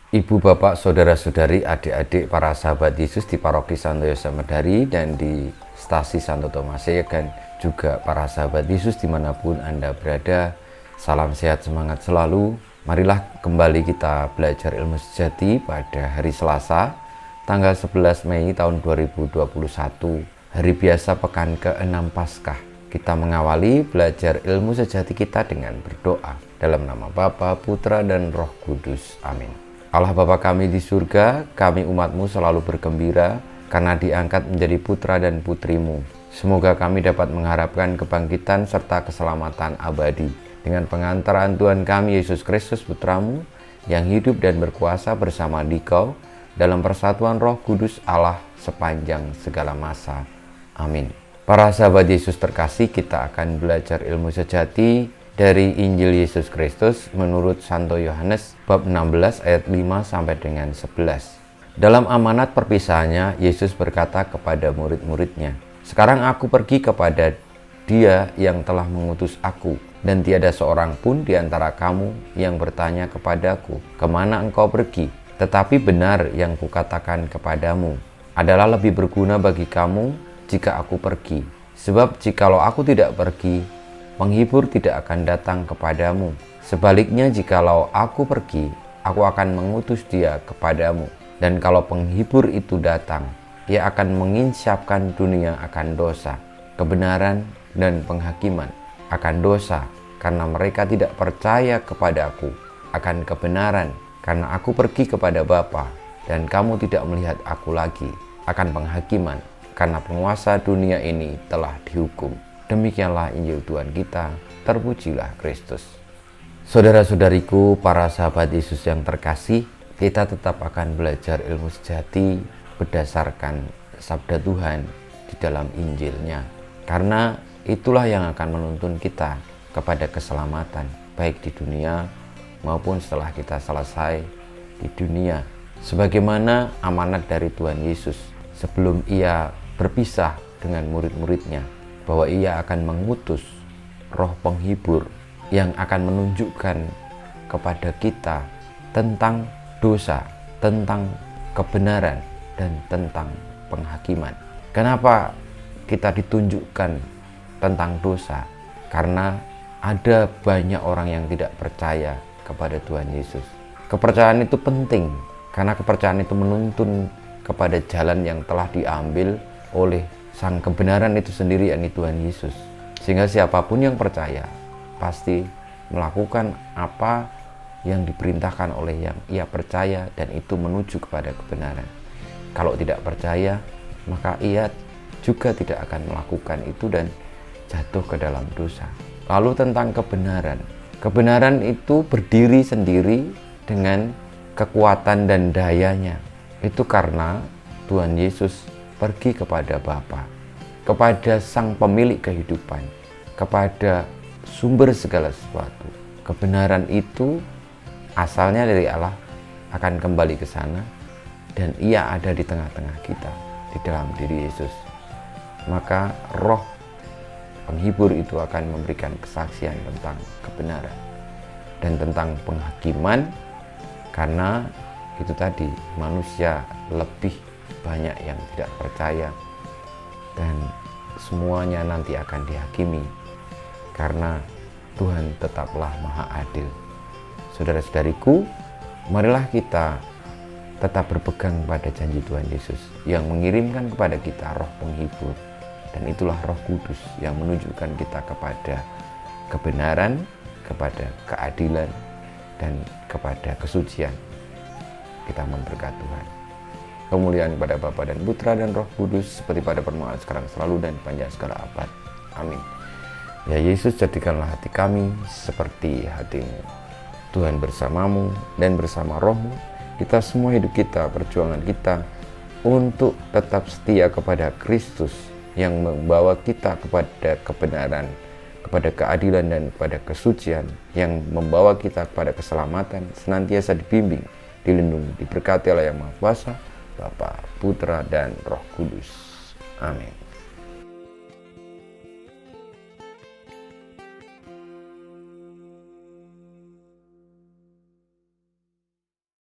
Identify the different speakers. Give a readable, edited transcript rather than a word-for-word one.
Speaker 1: Ibu, bapak, saudara-saudari, adik-adik, para sahabat Yesus di Paroki Santo Yosef Medari dan di Stasi Santo Tomasek, dan juga para sahabat Yesus dimanapun Anda berada. Salam sehat, semangat selalu. Marilah kembali kita belajar ilmu sejati pada hari Selasa, tanggal 11 Mei tahun 2021, hari biasa pekan ke-6 Paskah. Kita mengawali belajar ilmu sejati kita dengan berdoa. Dalam nama Bapa, Putra, dan Roh Kudus. Amin. Allah Bapa kami di surga, kami umat-Mu selalu bergembira karena diangkat menjadi putra dan putri-Mu. Semoga kami dapat mengharapkan kebangkitan serta keselamatan abadi dengan pengantaran Tuhan kami Yesus Kristus Putra-Mu yang hidup dan berkuasa bersama Dikau dalam persatuan Roh Kudus Allah sepanjang segala masa. Amin. Para sahabat Yesus terkasih, kita akan belajar ilmu sejati dari Injil Yesus Kristus menurut Santo Yohanes bab 16 ayat 5 sampai dengan 11. Dalam amanat perpisahannya, Yesus berkata kepada murid-muridnya, "Sekarang aku pergi kepada Dia yang telah mengutus aku, dan tiada seorang pun di antara kamu yang bertanya kepadaku, 'Kemana engkau pergi?' Tetapi benar yang kukatakan kepadamu adalah lebih berguna bagi kamu jika aku pergi. Sebab jikalau aku tidak pergi, Penghibur tidak akan datang kepadamu. Sebaliknya, jikalau aku pergi, aku akan mengutus Dia kepadamu. Dan kalau penghibur itu datang, Ia akan menginsapkan dunia akan dosa, kebenaran, dan penghakiman. Akan dosa, karena mereka tidak percaya kepadaku. Akan kebenaran, karena aku pergi kepada Bapa, dan kamu tidak melihat aku lagi. Akan penghakiman, karena penguasa dunia ini telah dihukum." Demikianlah Injil Tuhan kita, terpujilah Kristus. Saudara-saudariku, para sahabat Yesus yang terkasih, kita tetap akan belajar ilmu sejati berdasarkan sabda Tuhan di dalam Injilnya. Karena itulah yang akan menuntun kita kepada keselamatan, baik di dunia maupun setelah kita selesai di dunia. Sebagaimana amanat dari Tuhan Yesus sebelum Ia berpisah dengan murid-muridnya, bahwa Ia akan mengutus Roh Penghibur yang akan menunjukkan kepada kita tentang dosa, tentang kebenaran, dan tentang penghakiman. Kenapa kita ditunjukkan tentang dosa? Karena ada banyak orang yang tidak percaya kepada Tuhan Yesus. Kepercayaan itu penting, karena kepercayaan itu menuntun kepada jalan yang telah diambil oleh Sang kebenaran itu sendiri, yakni Tuhan Yesus. Sehingga siapapun yang percaya pasti melakukan apa yang diperintahkan oleh yang ia percaya, dan itu menuju kepada kebenaran. Kalau tidak percaya, maka ia juga tidak akan melakukan itu dan jatuh ke dalam dosa. Lalu tentang kebenaran. Kebenaran itu berdiri sendiri dengan kekuatan dan dayanya. Itu karena Tuhan Yesus pergi kepada Bapa, kepada Sang Pemilik kehidupan, kepada sumber segala sesuatu. Kebenaran itu asalnya dari Allah, akan kembali ke sana, dan Ia ada di tengah-tengah kita, di dalam diri Yesus. Maka Roh Penghibur itu akan memberikan kesaksian tentang kebenaran dan tentang penghakiman, karena itu tadi, manusia lebih banyak yang tidak percaya, dan semuanya nanti akan dihakimi karena Tuhan tetaplah Maha Adil. Saudara-saudariku, marilah kita tetap berpegang pada janji Tuhan Yesus yang mengirimkan kepada kita Roh Penghibur, dan itulah Roh Kudus yang menunjukkan kita kepada kebenaran, kepada keadilan, dan kepada kesucian. Kita memberkati Tuhan. Kemuliaan kepada Bapa dan Putra dan Roh Kudus, seperti pada permulaan, sekarang, selalu, dan panjang segala abad. Amin. Ya Yesus, jadikanlah hati kami seperti hati-Mu. Tuhan bersamamu dan bersama Roh-Mu. Kita semua hidup kita, perjuangan kita untuk tetap setia kepada Kristus yang membawa kita kepada kebenaran, kepada keadilan, dan kepada kesucian, yang membawa kita kepada keselamatan, senantiasa dibimbing, dilindungi, diberkati oleh Yang Maha Kuasa, Bapa, Putra, dan Roh Kudus. Amin.